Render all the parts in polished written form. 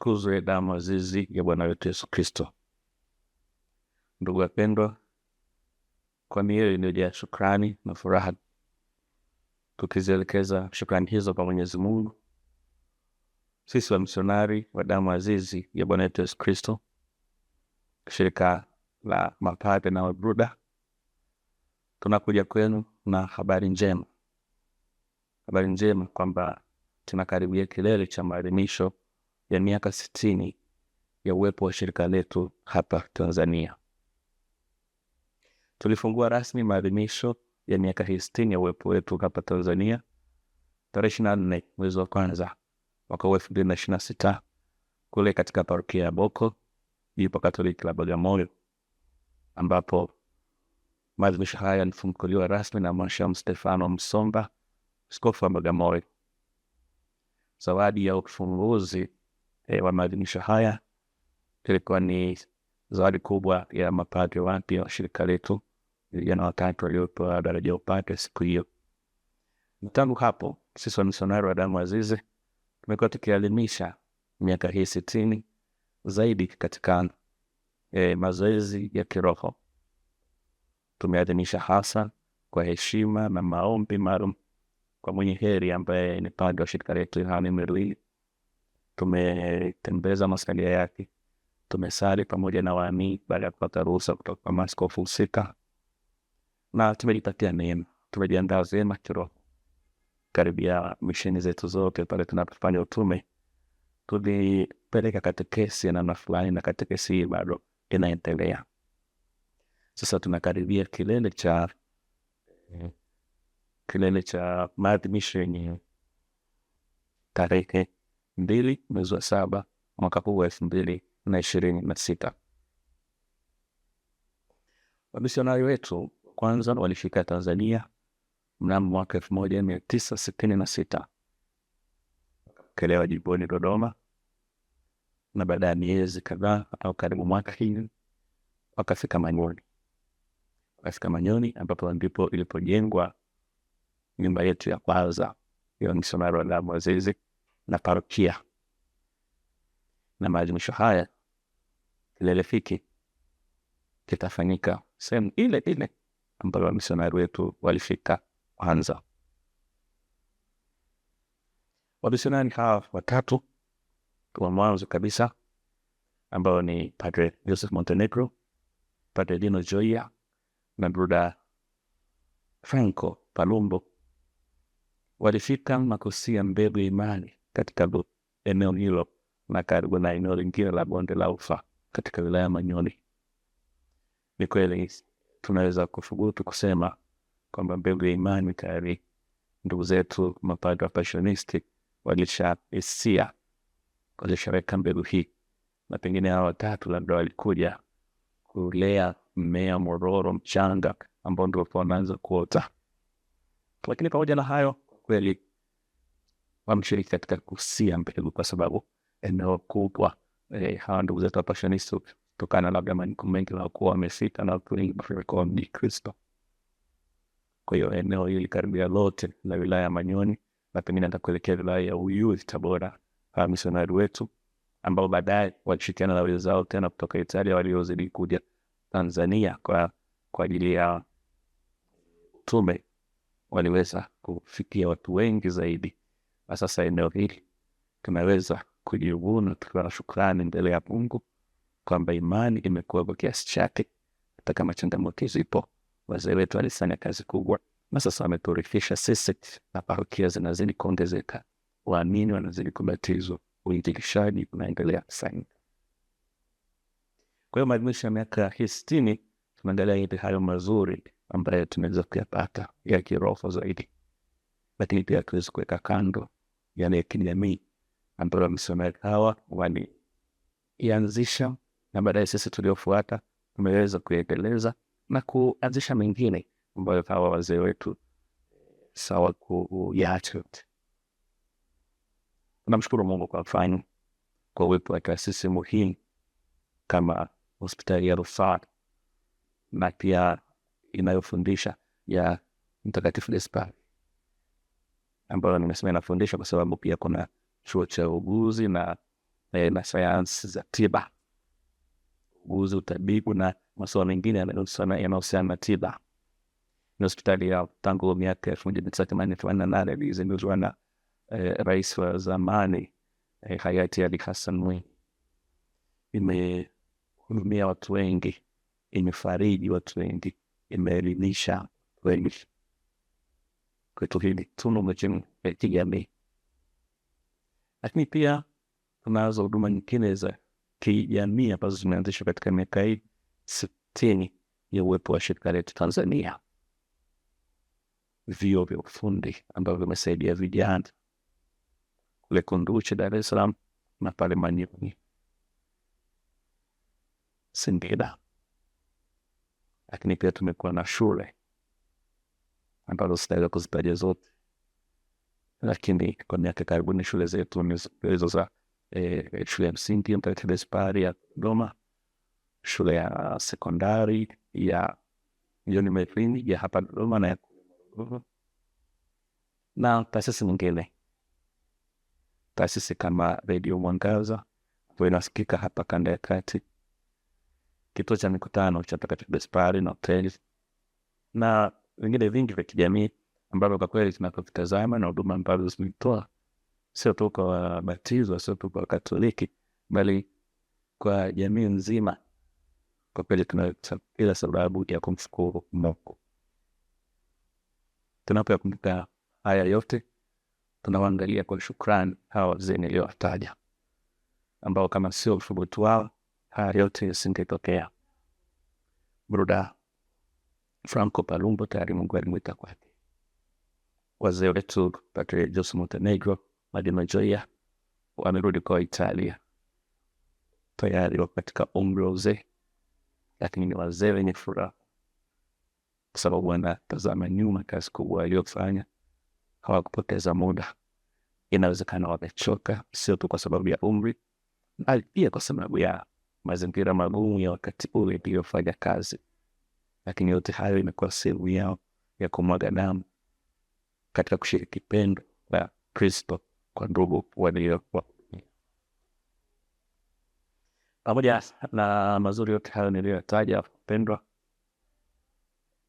Itukuzwe damu azizi ya Bwana wetu Yesu Kristo. Ndugu wapendwa, kwa mioyo iliyojaa shukrani na furaha, tukizielekeza shukrani hizo kwa Mwenyezi Mungu, sisi wa misionari wa damu azizi ya Bwana wetu Yesu Kristo, shirika la mapadre na wabruda, tunakuja kwenu na habari njema. Habari njema kwamba tunakaribia kilele cha maadhimisho ya miaka 60 ya uwepo wa shirika letu hapa Tanzania. Tulifungua rasmi maadhimisho ya miaka 60 ya uwepo wetu hapa Tanzania tarehe 24 mwezi wa kwanza mwaka 2026 kule katika parokia ya Boko, Jimbo Katoliki la Bagamoyo, ambapo maadhimisho haya yalifunguliwa rasmi na Mhashamu Stefano Msomba, askofu wa Bagamoyo. Zawadi ya ufunguzi wa maadhimisho haya ilikuwa ni zawadi kubwa ya mapadre wapya wa shirika letu, vijana watatu waliopewa daraja ya upadre siku hiyo. Tangu hapo, sisi wa misionari wa damu azizi tumekuwa tukiadhimisha miaka hii 60 zaidi katika mazoezi ya kiroho. Tumeadhimisha hasa kwa heshima na maombi maalum kwa mwenye heri ambaye ni padre wa shirika letu Yohane Merlin. Tumetembeza maskalia yake, tumesali pamoja na waamini baada ya kupata ruhusa kutoka kwa maaskofu husika, na tumejipatia neema. Tumejiandaa vyema kiroho karibia misheni zetu zote. Pale tunapofanya utume tulipeleka katekesi ya namna fulani, na katekesi hii bado inaendelea. Sasa tunakaribia kilele cha maadhimisho yenye tarehe 2 mwezi wa 7 mwaka huu wa 2026. Wamisionari wetu kwanza walifika Tanzania mnamo mwaka 1966, wakapokelewa jimboni Dodoma, na baada ya miezi kadhaa au karibu mwaka hii wakafika Manyoni, ambapo ndipo ilipojengwa nyumba yetu ya kwanza ya misionari wa damu azizi na parokia. Na maadhimisho haya kilele hiki kitafanyika sehemu ile ile ambayo wamisionari wetu walifika kwanza. Wamisionari hawa watatu wa mwanzo kabisa, ambao ni Padre Joseph Montenegro, Padre Dino Joia na Bruda Franco Palumbo, walifika Makusia mbegu ya imani katika eneo hilo na karibu na eneo lingine la bonde la Ufa katika wilaya Manyoni. Ni kweli tunaweza kufubutu kusema kwamba mbegu ya imani tayari ndugu zetu mapadre wa Passionisti walishaweka mbegu hii, na pengine hao watatu labda walikuja kulea mmea mororo mchanga ambao ndio wanaanza kuota. Lakini pamoja na hayo, kweli wamshiriki katika kusia mbegu, kwa sababu eneo kubwa hawa ndugu zetu wa Passionisti kutokana labda majukumu mengi walikuwa wamefika na watu wengi walikuwa ni Kristo. Kwa hiyo eneo hili karibia lote la wilaya ya Manyoni na pengine hata kuelekea wilaya ya Uyui Tabora, hawa misionari wetu ambao baadaye walishirikiana na wenzao tena kutoka Italia waliozidi kuja Tanzania kwa ajili ya utume, waliweza kufikia watu wengi zaidi. Na sasa eneo hili tunaweza kujivuna tukiwa na shukrani mbele ya Mungu kwamba imani imekuwa kwa kiasi chake, hata kama changamoto zipo. Wazee wetu walifanya kazi kubwa, na sasa wameturifisha sisi, na parokia zinazidi kuongezeka, waamini wanazidi kubatizwa, uinjilishaji unaendelea sana. Kwa hiyo maadhimisho ya miaka 60 tunaendelea hivi hayo mazuri ambayo tunaweza kuyapata ya kiroho zaidi, lakini pia tuweze kuweka kando yale ya kijamii ambayo wamisionari hawa walianzisha, na baadaye sisi tuliofuata tumeweza kuendeleza na kuanzisha mengine ambayo hawa wazee wetu sawa kuyacha. Tunamshukuru Mungu kwa mfano kwa uwepo wa taasisi muhimu kama hospitali ya rufaa na pia inayofundisha ya Mtakatifu Gaspari, ambayo nimesema inafundisha kwa sababu pia kuna chuo cha uuguzi na na sayansi za tiba, uuguzi, utabibu na masuala mengine yanayohusiana na tiba. Ni hospitali ya tangu miaka 1988 ilizinduliwa na rais wa zamani hayati Ali Hassan Mwinyi. Imehudumia watu wengi, imefariji watu wengi, imeelimisha wengi. Kwetu hili tunu muhimu ya kijamii. Lakini pia tunazo huduma nyingine za kijamii ambazo zimeanzishwa katika miaka hii 60 ya uwepo wa shirika letu Tanzania. Vyuo vya ufundi ambavyo vimesaidia vijana kule Kunduchi, Dar es Salaam na pale Manyoni, Singida. Lakini pia tumekuwa na shule ambazo sitaweza kuzitaja zote, lakini kwa miaka karibuni shule zetu ni hizo za shule ya msingi Mtakatifu Gaspari ya Dodoma, shule ya sekondari ya John Mefini ya hapa Dodoma na taasisi nyingine. Taasisi kama Radio Mwangaza ambayo inasikika hapa kanda ya kati, kituo cha mikutano cha Mtakatifu Gaspari na hoteli na vingine vingi vya kijamii ambavyo kwa kweli tunapotazama na huduma ambazo zimetoa sio tu kwa wabatizwa, sio tu kwa Katoliki, bali kwa jamii nzima. Kwa kweli tuna kila sababu ya kumshukuru Mungu. Tunapokumbuka haya yote, tunawaangalia kwa shukrani hawa wazee niliowataja, ambao kama sio uthubutu wao haya yote yasingetokea. Bruda Franco Palumbo tayari Mungu alimwita kwake. Wazee wetu Padre Jose Montenegro, Madino Joya wamerudi kwa Italia, tayari katika umri wa uzee, lakini ni wazee wenye furaha kwa sababu wanatazama nyuma kazi kubwa waliofanya. Hawakupoteza muda. Inawezekana wamechoka, sio tu kwa sababu ya umri, bali pia kwa sababu ya mazingira magumu ya wakati ule iliyofanya kazi, lakini yote hayo imekuwa sehemu yao ya kumwaga damu katika kushiriki pendo la Kristo kwa ndugu waliokuwa. Pamoja na mazuri yote hayo niliyotaja, pendwa,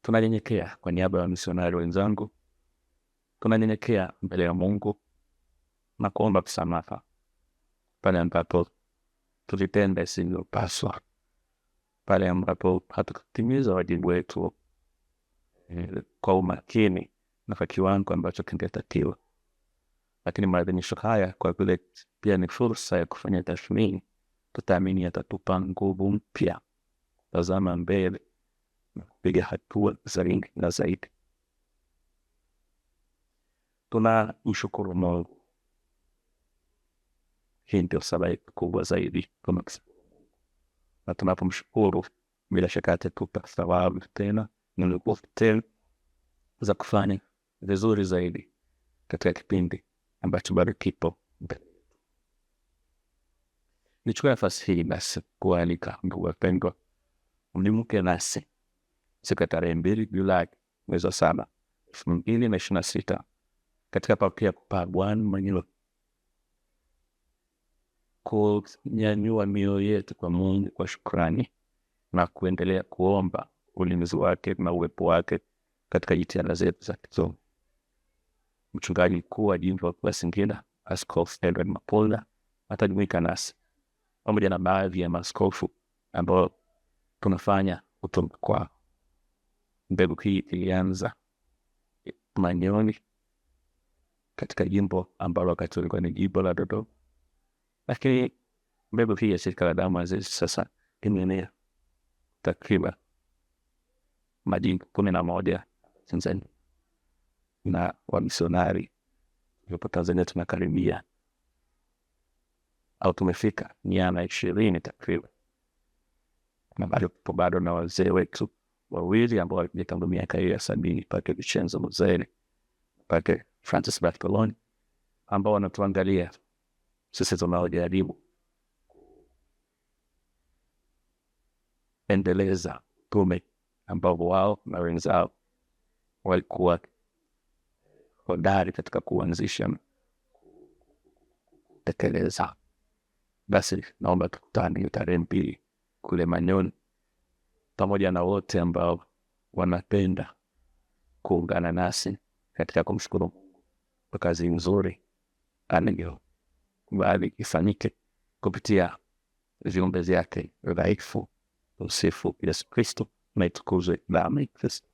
tunanyenyekea kwa niaba ya misionari wenzangu, tunanyenyekea mbele ya Mungu na kuomba msamaha pale ambapo tulitenda isiyopaswa, pale ambapo hatukutimiza wajibu wetu kwa umakini na kwa kiwango ambacho kingetakiwa. Lakini maadhimisho haya kwa vile pia ni fursa ya kufanya tathmini, tutaamini yatatupa nguvu mpya kutazama mbele na kupiga hatua zaidi na zaidi. Tunamshukuru Mungu. Hii ndio sababu kubwa zaidi na tunapomshukuru bila shaka atatupa thawabu tena na nguvu tena za kufanya vizuri zaidi katika kipindi ambacho bado kipo mbele. Nichukue nafasi hii basi kualika ndugu wapendwa, mnimuke nasi siku ya tarehe 2 Julai mwezi wa 7 2026 katika parokia ya Bwana Manyoni, kunyanyua mioyo yetu kwa Mungu kwa shukrani na kuendelea kuomba ulinzi wake na uwepo wake katika jitihada zetu za kisomo. Mchungaji mkuu wa jimbo la Singida, Askofu Edward Mapolda, atajumuika nasi pamoja na baadhi ya maaskofu ambao tunafanya utume kwao. Mbegu hii ilianza Manyoni katika jimbo ambalo wakati ulikuwa ni jimbo la Dodoma, lakini mbegu hii ya shirika la damu azizi sasa imeenea takriban majimbo 11 Tanzania, na wamisionari yupo Tanzania tunakaribia au tumefika 120 takriban, na bado na wazee wetu wawili ambao walikuja tangu miaka hiyo ya 70, Padre Vincenzo Muzeri, Padre Francis Bartoloni, ambao wanatuangalia sisi tunaojaribu endeleza tume ambao wao na wenzao walikuwa hodari katika kuanzisha tekeleza. Basi naomba tukutane tarehe 2 kule Manyoni, pamoja na wote ambao wanapenda kuungana nasi katika kumshukuru Mungu kwa kazi nzuri anayokubali ifanyike kupitia viumbe vyake dhaifu. Msifu Yesu Kristo na itukuzwe damu ya Kristo.